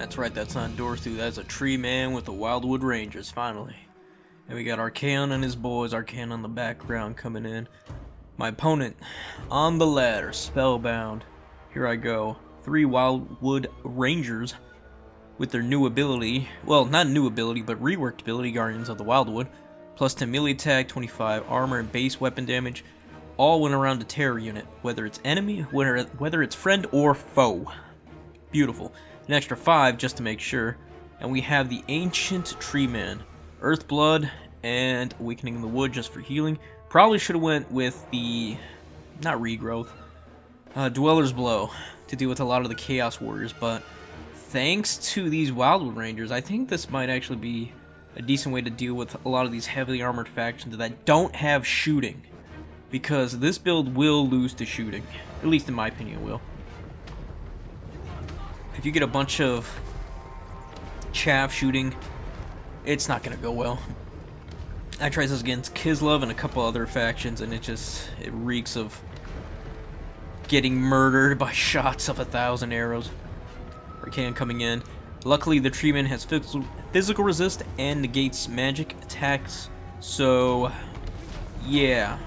That's right, that's not Dorothy, that's a tree man with the Wildwood Rangers, finally. And we got Archaon and his boys, Archaon on the background coming in. My opponent, on the ladder, spellbound. Here I go. 3 Wildwood Rangers with their new ability. Well, not new ability, but reworked ability, Guardians of the Wildwood. Plus 10 melee attack, 25 armor, and base weapon damage. All went around a terror unit, whether it's enemy, whether it's friend or foe. Beautiful. An extra 5 just to make sure. And we have the Ancient Tree Man. Earthblood and Awakening in the Wood just for healing. Probably should have went with the, not regrowth, Dweller's Blow to deal with a lot of the Chaos Warriors, but thanks to these Wildwood Rangers, I think this might actually be a decent way to deal with a lot of these heavily armored factions that don't have shooting, because this build will lose to shooting, at least in my opinion it will. If you get a bunch of chaff shooting, it's not going to go well. I tried this against Kislev and a couple other factions, and it reeks of getting murdered by shots of 1,000 arrows. Archaon coming in. Luckily, the treatment has physical resist and negates magic attacks, so yeah.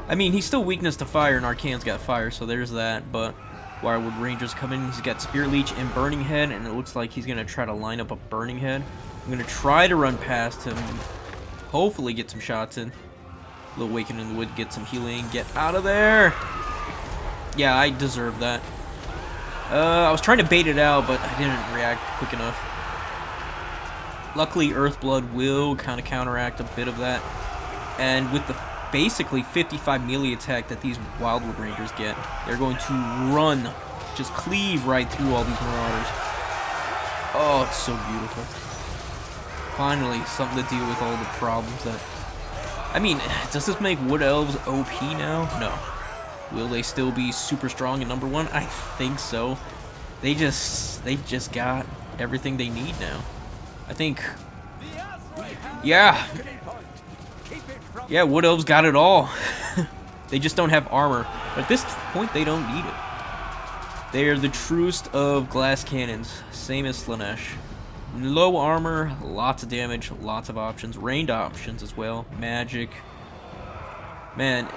I mean, he's still weakness to fire, and Archaon's got fire, so there's that, but Wildwood Rangers come in. He's got Spirit Leech and Burning Head, and it looks like he's going to try to line up a Burning Head. I'm going to try to run past him, hopefully get some shots in. A little Awakening in the Wood, get some healing, get out of there! Yeah, I deserve that. I was trying to bait it out, but I didn't react quick enough. Luckily, Earthblood will kind of counteract a bit of that. And with the basically 55 melee attack that these Wildwood Rangers get, they're going to run, just cleave right through all these Marauders. Oh, it's so beautiful. Finally, something to deal with all the problems that... I mean, does this make Wood Elves OP now? No. Will they still be super strong and #1? I think so. They just got everything they need now. I think... Yeah! Yeah, Wood Elves got it all. They just don't have armor. But at this point, they don't need it. They are the truest of glass cannons. Same as Slanesh. Low armor, lots of damage, lots of options. Ranged options as well. Magic. Man.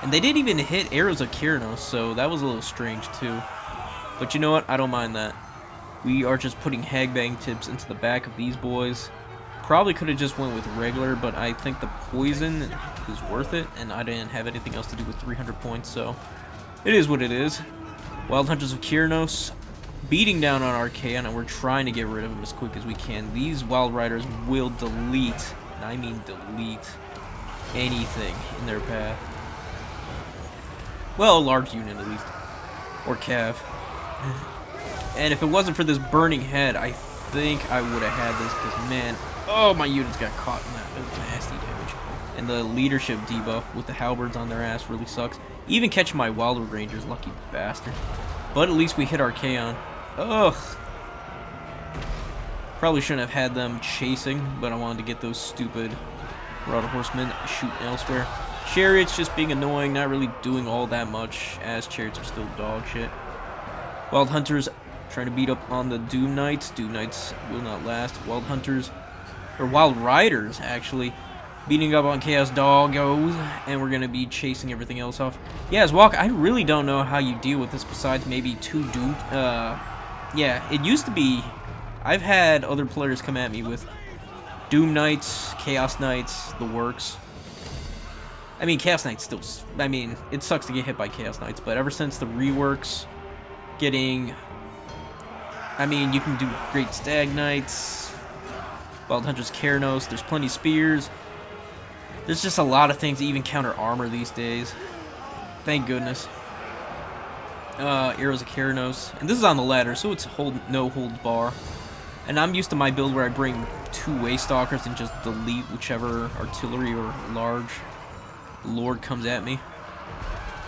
And they didn't even hit arrows of Kyrnos, so that was a little strange too. But you know what? I don't mind that. We are just putting Hagbang tips into the back of these boys. Probably could have just went with regular, but I think the poison is worth it, and I didn't have anything else to do with 300 points, so it is what it is. Wild Hunters of Kyrnos beating down on Archaon, and we're trying to get rid of them as quick as we can. These Wild Riders will delete, and I mean delete, anything in their path. Well, a large unit at least. Or Cav. And if it wasn't for this Burning Head, I think I would have had this, because man, oh, my units got caught in that. It was nasty damage. And the leadership debuff with the halberds on their ass really sucks. Even catching my Wildwood Rangers, lucky bastard. But at least we hit Archaon. Ugh. Probably shouldn't have had them chasing, but I wanted to get those stupid Marauder Horsemen shooting elsewhere. Chariots just being annoying, not really doing all that much, as Chariots are still dog shit. Wild Hunters trying to beat up on the Doom Knights. Doom Knights will not last. Wild Hunters, or Wild Riders, actually, beating up on Chaos Doggos, and we're going to be chasing everything else off. Yeah, as WoC, I really don't know how you deal with this besides maybe 2 Doom. Yeah, it used to be, I've had other players come at me with Doom Knights, Chaos Knights, the works. I mean, Chaos Knights still, I mean, it sucks to get hit by Chaos Knights, but ever since the reworks, getting, I mean, you can do Great Stag Knights, Wild Hunters Kyrnos, there's plenty of spears. There's just a lot of things to even counter armor these days. Thank goodness. Arrows of Kyrnos. And this is on the ladder, so it's no holds bar. And I'm used to my build where I bring 2 Waystalkers and just delete whichever artillery or large lord comes at me.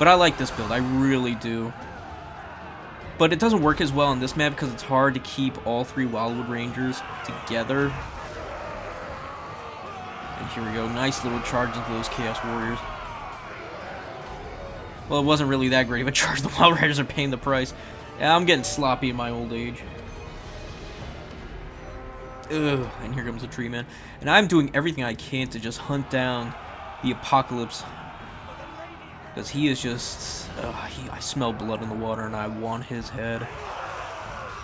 But I like this build, I really do. But it doesn't work as well on this map because it's hard to keep all 3 Wildwood Rangers together. And here we go, nice little charge into those Chaos Warriors. Well, it wasn't really that great of a charge. The Wild Riders are paying the price. Yeah, I'm getting sloppy in my old age. Ugh, and here comes the tree man. And I'm doing everything I can to just hunt down the Apocalypse. Because he is just... I smell blood in the water and I want his head.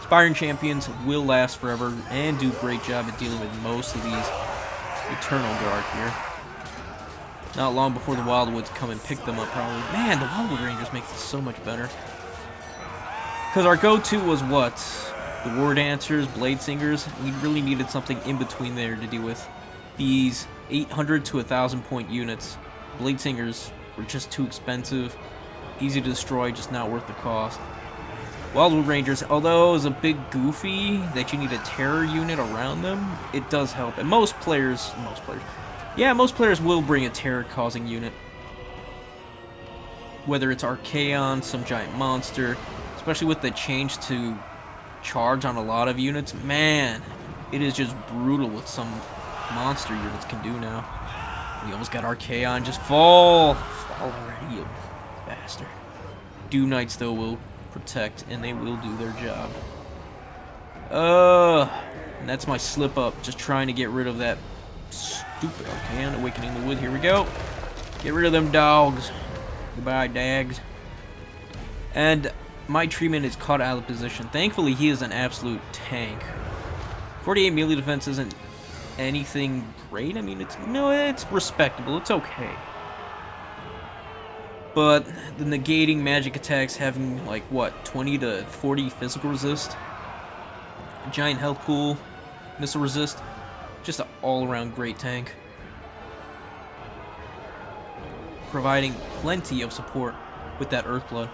Aspiring champions will last forever and do a great job at dealing with most of these Eternal Guard here. Not long before the Wildwoods come and pick them up, probably. Man, the Wildwood Rangers makes this so much better. Because our go-to was what? The War Dancers, Blade Singers. We really needed something in between there to deal with these 800 to 1,000 point units. Blade Singers were just too expensive, easy to destroy, just not worth the cost. Wildwood Rangers, although it was a bit goofy that you need a terror unit around them, it does help. And most players will bring a terror-causing unit. Whether it's Archaon, some giant monster, especially with the change to charge on a lot of units, man, it is just brutal what some monster units can do now. We almost got Archaon, just fall already, you bastard. Doom Knights though will protect, and they will do their job. And that's my slip up, just trying to get rid of that stupid Archaon. Awakening the Wood, here we go. Get rid of them dogs. Goodbye, dags. And my treatment is caught out of position. Thankfully, he is an absolute tank. 48 melee defense isn't anything great. I mean, it's respectable. It's okay. But the negating magic attacks having, like, what, 20 to 40 physical resist? Giant health pool, missile resist. Just an all-around great tank. Providing plenty of support with that Earthblood.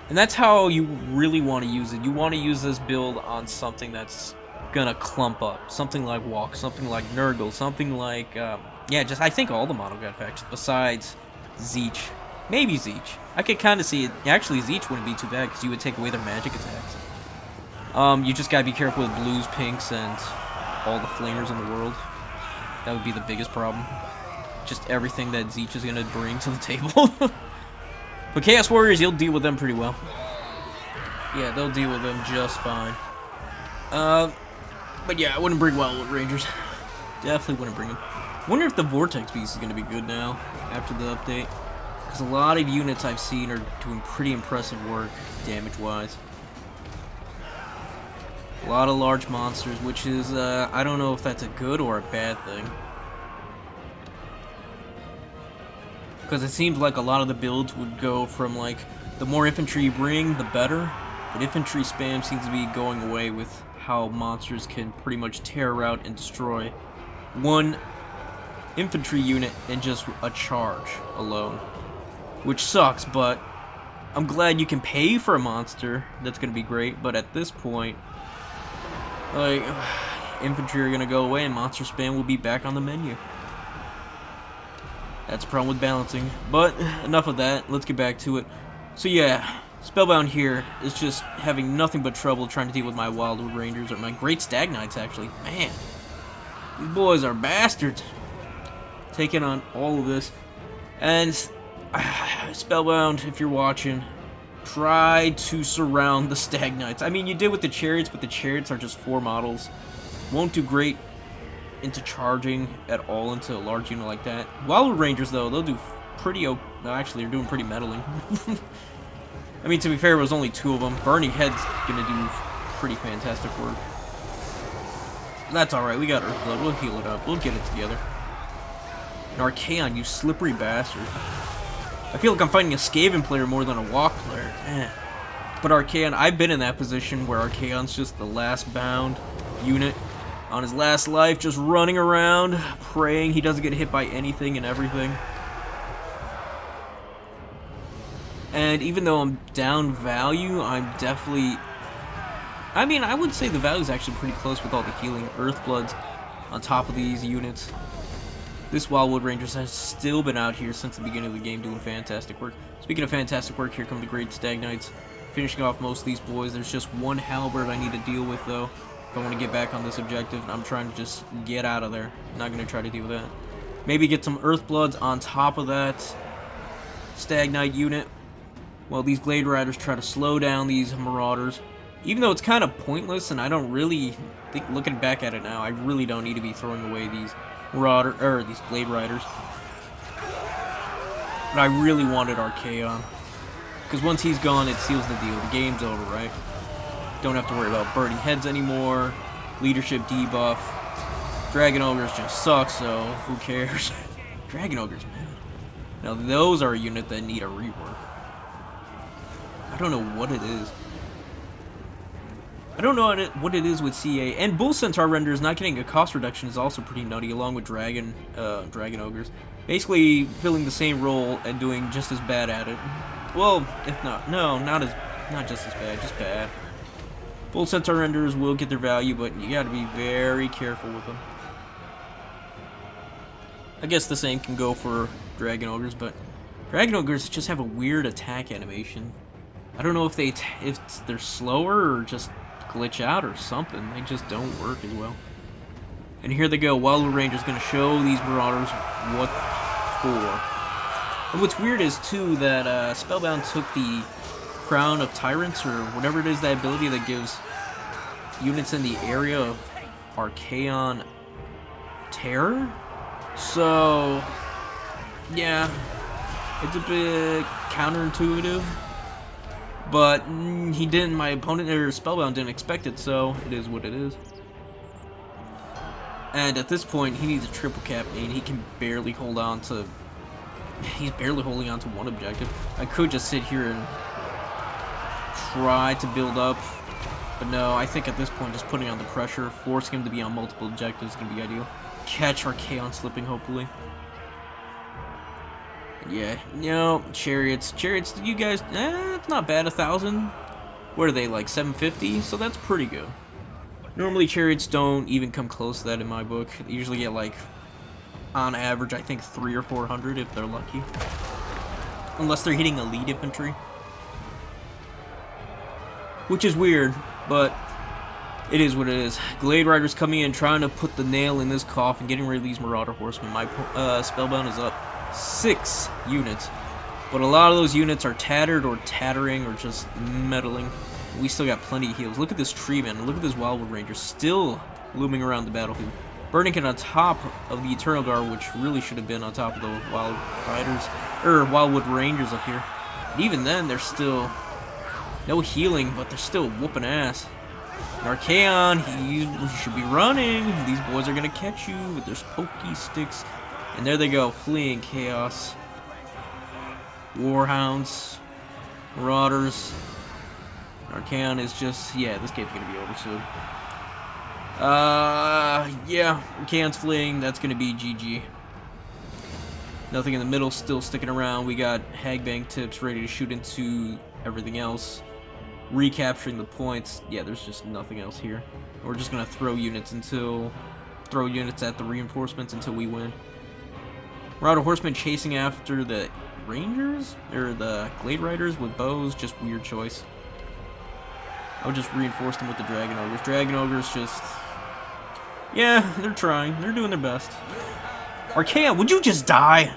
And that's how you really want to use it. You want to use this build on something that's gonna clump up. Something like WoC, something like Nurgle, something like, yeah, just I think all the Model God factions besides Tzeentch. Maybe Tzeentch. I could kind of see it. Actually, Tzeentch wouldn't be too bad because you would take away their magic attacks. You just gotta be careful with blues, pinks, and all the flamers in the world. That would be the biggest problem. Just everything that Tzeentch is gonna bring to the table. But Chaos Warriors, you'll deal with them pretty well. Yeah, they'll deal with them just fine. But yeah, I wouldn't bring Wildwood Rangers. Definitely wouldn't bring them. Wonder if the Vortex Beast is gonna be good now after the update. Because a lot of units I've seen are doing pretty impressive work, damage-wise. A lot of large monsters, which is, I don't know if that's a good or a bad thing. Because it seems like a lot of the builds would go from, like, the more infantry you bring, the better. But infantry spam seems to be going away with how monsters can pretty much tear out and destroy one infantry unit in just a charge alone. Which sucks, but I'm glad you can pay for a monster. That's going to be great, but at this point, like, infantry are going to go away and monster spam will be back on the menu. That's the problem with balancing. But enough of that. Let's get back to it. So yeah, Spellbound here is just having nothing but trouble trying to deal with my Wildwood Rangers, or my Great Stag Knights, actually. Man, these boys are bastards. Taking on all of this. And Spellbound, if you're watching, try to surround the Stag Knights. I mean, you did with the Chariots, but the Chariots are just 4 models. Won't do great into charging at all into a large unit like that. Wildwood Rangers, though, they'll do pretty... No, actually, they're doing pretty meddling. I mean, to be fair, it was only 2 of them. Burning Head's gonna do pretty fantastic work. That's alright, we got Earthblood. We'll heal it up. We'll get it together. And Archaon, you slippery bastard. I feel like I'm fighting a Skaven player more than a WoC player. Man. But Archaon, I've been in that position where Archaon's just the last bound unit on his last life, just running around, praying he doesn't get hit by anything and everything. And even though I'm down value, I'm definitely... I mean, I would say the value is actually pretty close with all the healing Earthbloods on top of these units. This Wildwood Rangers has still been out here since the beginning of the game doing fantastic work. Speaking of fantastic work, here come the Great Stag Knights, finishing off most of these boys. There's just one Halberd I need to deal with, though, if I want to get back on this objective. I'm trying to just get out of there. Not going to try to deal with that. Maybe get some Earthbloods on top of that Stag Knight unit, while these Glade Riders try to slow down these Marauders. Even though it's kind of pointless, and I don't really think, looking back at it now, I really don't need to be throwing away these these Glade Riders. But I really wanted Archaon, because once he's gone, it seals the deal. The game's over, right? Don't have to worry about burning heads anymore. Leadership debuff. Dragon Ogres just suck, so who cares? Dragon Ogres, man. Now those are a unit that need a rework. I don't know what it is. I don't know what it is with CA. And Bull Centaur Renders not getting a cost reduction is also pretty nutty, along with Dragon Ogres. Basically filling the same role and doing just as bad at it. Well, if not, no, not just as bad, just bad. Bull Centaur Renders will get their value, but you gotta be very careful with them. I guess the same can go for Dragon Ogres, but Dragon Ogres just have a weird attack animation. I don't know if they're slower or just glitch out or something. They just don't work as well. And here they go. Wildwood Ranger's gonna show these Marauders what for. And what's weird is too that Spellbound took the Crown of Tyrants, or whatever it is, that ability that gives units in the area of Archaon terror. So yeah, it's a bit counterintuitive. But he didn't. My opponent or Spellbound didn't expect it, so it is what it is. And at this point, he needs a triple cap, and he can barely hold on to. He's barely holding on to one objective. I could just sit here and try to build up, but no. I think at this point, just putting on the pressure, forcing him to be on multiple objectives is gonna be ideal. Catch Archaon slipping, hopefully. Yeah, you know, chariots, you guys, it's not bad, 1,000. What are they, like 750? So that's pretty good. Normally chariots don't even come close to that in my book. They usually get like, on average, I think 300 or 400 if they're lucky. Unless they're hitting elite infantry. Which is weird, but it is what it is. Glade Riders coming in, trying to put the nail in this coffin, getting rid of these Marauder Horsemen. My Spellbound is up 6 units, but a lot of those units are tattered or tattering or just meddling. We still got plenty of heals. Look at this tree, man. Look at this Wildwood Ranger still looming around the battlefield. Burning on top of the Eternal Guard, which really should have been on top of the Wildwood Rangers up here. And even then, they're still no healing, but they're still whooping ass. And Archaon, he should be running. These boys are gonna catch you with their pokey sticks. And there they go, fleeing chaos. Warhounds, Marauders. Archaon is just, yeah, this game's gonna be over soon. Yeah, Archaon's fleeing, that's gonna be GG. Nothing in the middle, still sticking around. We got Hagbang tips ready to shoot into everything else. Recapturing the points. Yeah, there's just nothing else here. We're just gonna throw units at the reinforcements until we win. Marauder Horsemen chasing after the Rangers? Or the Glade Riders with bows, just weird choice. I would just reinforce them with the Dragon Ogres. Dragon Ogres just... yeah, they're trying. They're doing their best. Archaon, would you just die?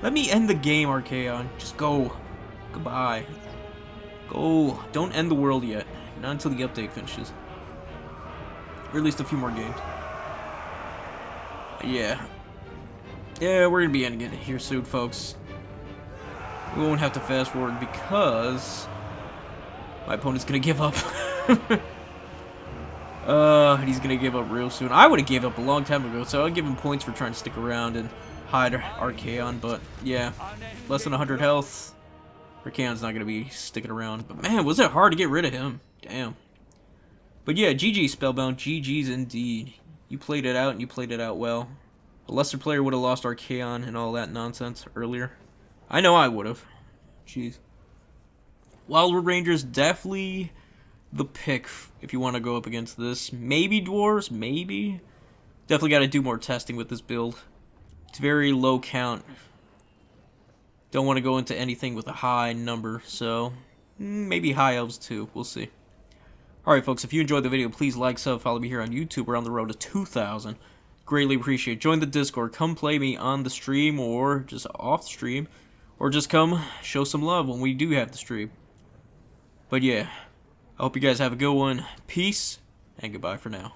Let me end the game, Archaon. Just go. Goodbye. Go. Don't end the world yet. Not until the update finishes. Or at least a few more games. Yeah. Yeah, we're gonna be ending it here soon, folks. We won't have to fast forward because my opponent's gonna give up. He's gonna give up real soon. I would have gave up a long time ago, so I'll give him points for trying to stick around and hide Archaon, but yeah, less than 100 health. Archaon's not gonna be sticking around, but man, was it hard to get rid of him. Damn. But yeah, GG Spellbound, GG's indeed. You played it out, and you played it out well. A lesser player would have lost Archaon and all that nonsense earlier. I know I would have. Jeez. Wildwood Rangers, definitely the pick if you want to go up against this. Maybe Dwarves, maybe. Definitely got to do more testing with this build. It's very low count. Don't want to go into anything with a high number, so maybe high elves too. We'll see. Alright folks, if you enjoyed the video, please like, sub, follow me here on YouTube. We're on the road to 2,000. Greatly appreciate it. Join the Discord. Come play me on the stream or just off the stream. Or just come show some love when we do have the stream. But yeah, I hope you guys have a good one. Peace, and goodbye for now.